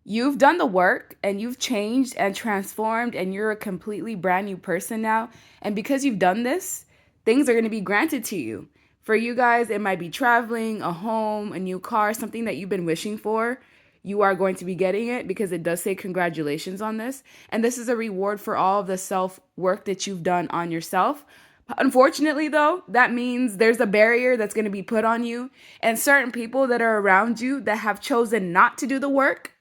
You've done the work and you've changed and transformed and you're a completely brand new person now. And because you've done this, things are going to be granted to you. For you guys, it might be traveling, a home, a new car, something that you've been wishing for. You are going to be getting it because it does say congratulations on this. And this is a reward for all of the self work that you've done on yourself. Unfortunately, though, that means there's a barrier that's going to be put on you, and certain people that are around you that have chosen not to do the work,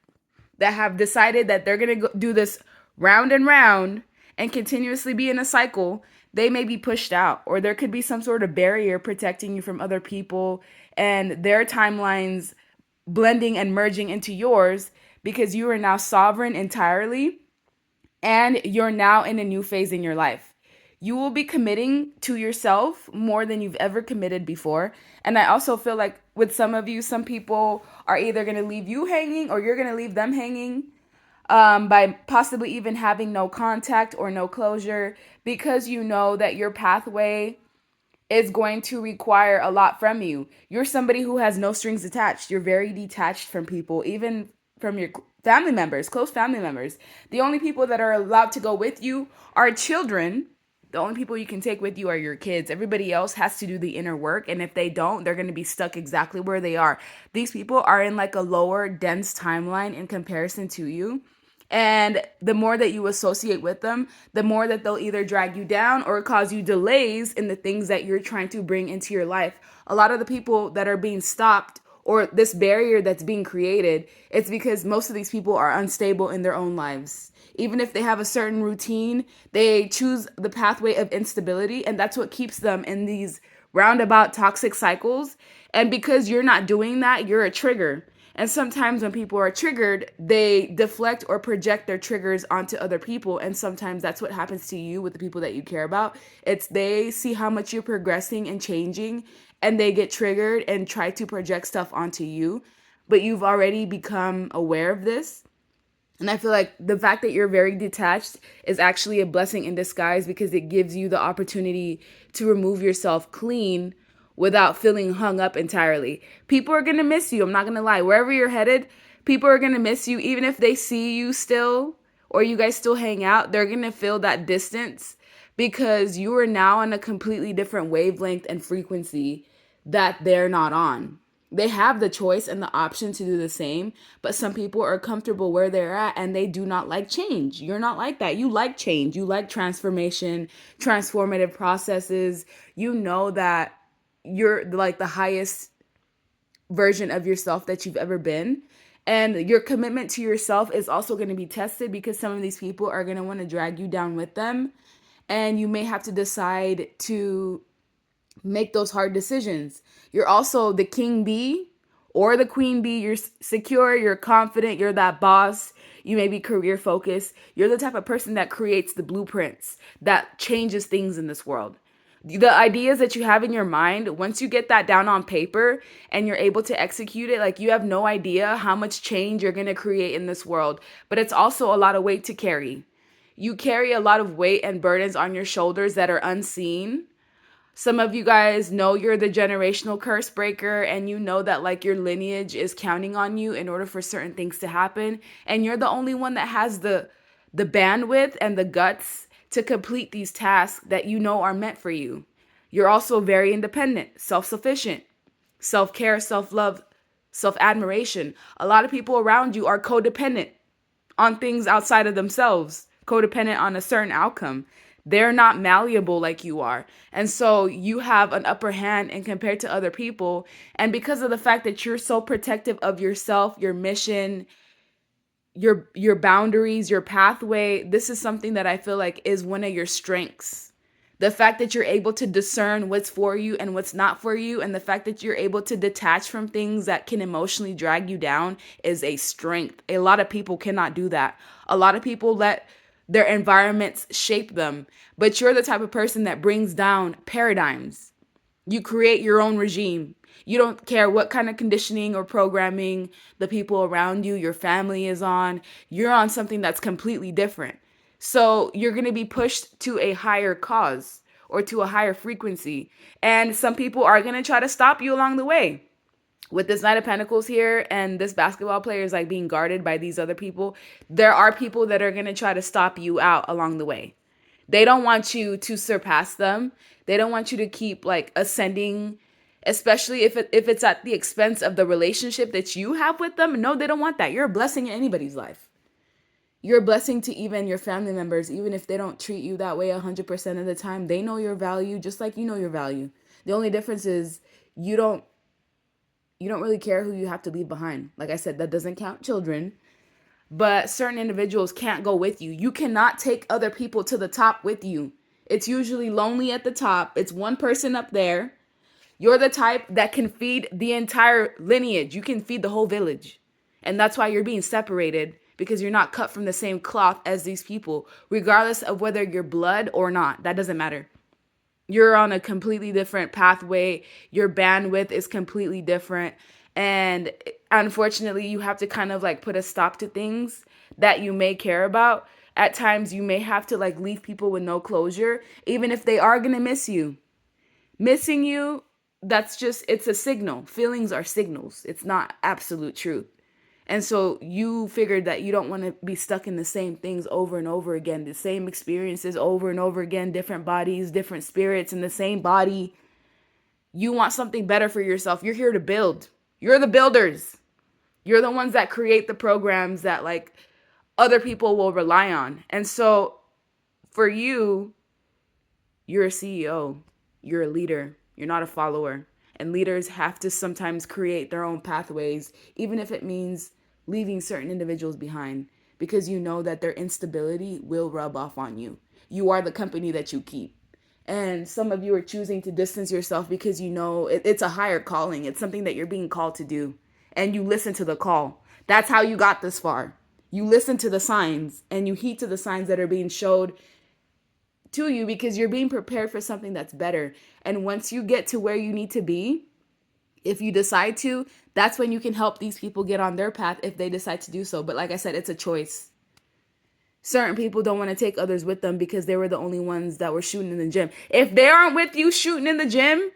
that have decided that they're going to do this round and round and continuously be in a cycle, they may be pushed out, or there could be some sort of barrier protecting you from other people and their timelines blending and merging into yours because you are now sovereign entirely and you're now in a new phase in your life. You will be committing to yourself more than you've ever committed before. And I also feel like with some of you, some people are either going to leave you hanging or you're going to leave them hanging, by possibly even having no contact or no closure because you know that your pathway is going to require a lot from you. You're somebody who has no strings attached. You're very detached from people, even from your family members, close family members. The only people that are allowed to go with you are children. The only people you can take with you are your kids. Everybody else has to do the inner work. And if they don't, they're going to be stuck exactly where they are. These people are in like a lower, dense timeline in comparison to you. And the more that you associate with them, the more that they'll either drag you down or cause you delays in the things that you're trying to bring into your life. A lot of the people that are being stopped or this barrier that's being created, it's because most of these people are unstable in their own lives. Even if they have a certain routine, they choose the pathway of instability, and that's what keeps them in these roundabout toxic cycles. And because you're not doing that, you're a trigger. And sometimes when people are triggered, they deflect or project their triggers onto other people. And sometimes that's what happens to you with the people that you care about. It's they see how much you're progressing and changing, and they get triggered and try to project stuff onto you. But you've already become aware of this. And I feel like the fact that you're very detached is actually a blessing in disguise because it gives you the opportunity to remove yourself clean without feeling hung up entirely. People are going to miss you. I'm not going to lie. Wherever you're headed, people are going to miss you. Even if they see you still or you guys still hang out, they're going to feel that distance because you are now on a completely different wavelength and frequency that they're not on. They have the choice and the option to do the same, but some people are comfortable where they're at and they do not like change. You're not like that. You like change. You like transformation, transformative processes. You know that you're like the highest version of yourself that you've ever been. And your commitment to yourself is also going to be tested because some of these people are going to want to drag you down with them. And you may have to decide to make those hard decisions. You're also the king bee or the queen bee. You're secure, you're confident, you're that boss. You may be career focused. You're the type of person that creates the blueprints, that changes things in this world. The ideas that you have in your mind, once you get that down on paper and you're able to execute it, like you have no idea how much change you're going to create in this world. But it's also a lot of weight to carry. You carry a lot of weight and burdens on your shoulders that are unseen. Some of you guys know you're the generational curse breaker and you know that like your lineage is counting on you in order for certain things to happen, and you're the only one that has the bandwidth and the guts to complete these tasks that you know are meant for you. You're also very independent, self-sufficient, self-care, self-love, self-admiration. A lot of people around you are codependent on things outside of themselves, codependent on a certain outcome. They're not malleable like you are. And so you have an upper hand and compared to other people. And because of the fact that you're so protective of yourself, your mission, your boundaries, your pathway, this is something that I feel like is one of your strengths. The fact that you're able to discern what's for you and what's not for you, and the fact that you're able to detach from things that can emotionally drag you down is a strength. A lot of people cannot do that. A lot of people let their environments shape them, but you're the type of person that brings down paradigms. You create your own regime. You don't care what kind of conditioning or programming the people around you, your family is on. You're on something that's completely different. So you're going to be pushed to a higher cause or to a higher frequency. And some people are going to try to stop you along the way. With this Knight of Pentacles here and this basketball player is like being guarded by these other people, there are people that are going to try to stop you out along the way. They don't want you to surpass them. They don't want you to keep like ascending, especially if it's at the expense of the relationship that you have with them. No, they don't want that. You're a blessing in anybody's life. You're a blessing to even your family members, even if they don't treat you that way 100% of the time. They know your value just like you know your value. The only difference is you don't you don't really care who you have to leave behind. Like I said, that doesn't count children, but certain individuals can't go with you. You cannot take other people to the top with you. It's usually lonely at the top. It's one person up there. You're the type that can feed the entire lineage. You can feed the whole village. And that's why you're being separated, because you're not cut from the same cloth as these people, regardless of whether you're blood or not. That doesn't matter. You're on a completely different pathway. Your bandwidth is completely different. And unfortunately, you have to kind of like put a stop to things that you may care about. At times, you may have to like leave people with no closure, even if they are going to miss you. Missing you, that's just, it's a signal. Feelings are signals. It's not absolute truth. And so you figured that you don't want to be stuck in the same things over and over again, the same experiences over and over again, different bodies, different spirits in the same body. You want something better for yourself. You're here to build. You're the builders. You're the ones that create the programs that like other people will rely on. And so for you, you're a CEO. You're a leader. You're not a follower. And leaders have to sometimes create their own pathways, even if it means leaving certain individuals behind, because you know that their instability will rub off on you. You are the company that you keep. And some of you are choosing to distance yourself because you know it's a higher calling. It's something that you're being called to do. And you listen to the call. That's how you got this far. You listen to the signs and you heed to the signs that are being showed to you, because you're being prepared for something that's better. And once you get to where you need to be, if you decide to, that's when you can help these people get on their path if they decide to do so. But like I said, it's a choice. Certain people don't want to take others with them because they were the only ones that were shooting in the gym. If they aren't with you shooting in the gym,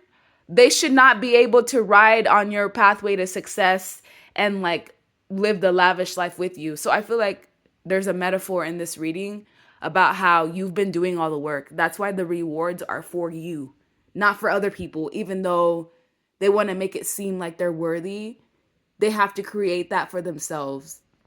they should not be able to ride on your pathway to success and like live the lavish life with you. So I feel like there's a metaphor in this reading about how you've been doing all the work. That's why the rewards are for you, not for other people. Even though they want to make it seem like they're worthy, they have to create that for themselves.